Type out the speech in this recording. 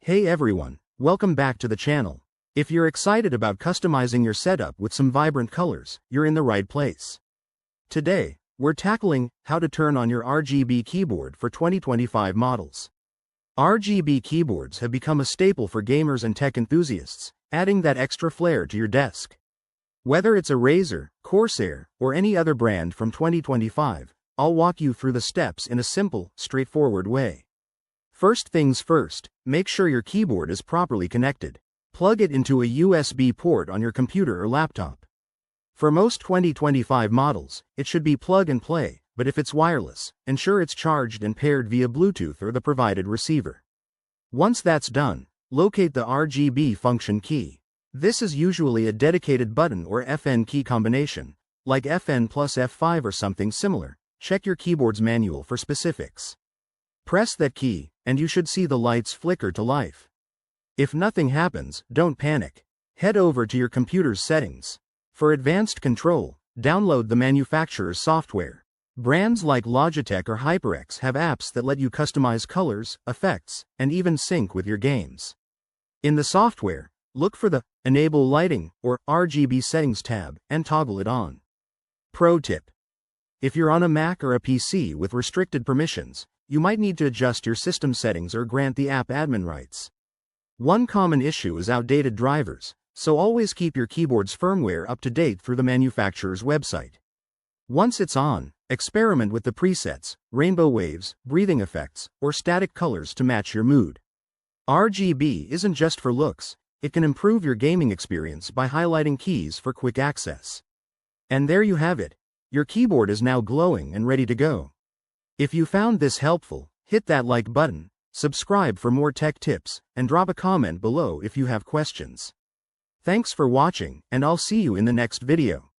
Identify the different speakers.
Speaker 1: Hey everyone, welcome back to the channel. If you're excited about customizing your setup with some vibrant colors, you're in the right place. Today, we're tackling how to turn on your RGB keyboard for 2025 models. RGB keyboards have become a staple for gamers and tech enthusiasts, adding that extra flair to your desk. Whether it's a Razer, Corsair, or any other brand from 2025, I'll walk you through the steps in a simple, straightforward way. First things first, make sure your keyboard is properly connected. Plug it into a USB port on your computer or laptop. For most 2025 models, it should be plug and play, but if it's wireless, ensure it's charged and paired via Bluetooth or the provided receiver. Once that's done, locate the RGB function key. This is usually a dedicated button or FN key combination, like FN plus F5 or something similar. Check your keyboard's manual for specifics. Press that key, and you should see the lights flicker to life. If nothing happens, don't panic. Head over to your computer's settings. For advanced control, download the manufacturer's software. Brands like Logitech or HyperX have apps that let you customize colors, effects, and even sync with your games. In the software, look for the Enable Lighting or RGB Settings tab and toggle it on. Pro tip: if you're on a Mac or a PC with restricted permissions, you might need to adjust your system settings or grant the app admin rights. One common issue is outdated drivers, so always keep your keyboard's firmware up to date through the manufacturer's website. Once it's on, experiment with the presets, rainbow waves, breathing effects, or static colors to match your mood. RGB isn't just for looks, it can improve your gaming experience by highlighting keys for quick access. And there you have it. Your keyboard is now glowing and ready to go. If you found this helpful, hit that like button, subscribe for more tech tips, and drop a comment below if you have questions. Thanks for watching, and I'll see you in the next video.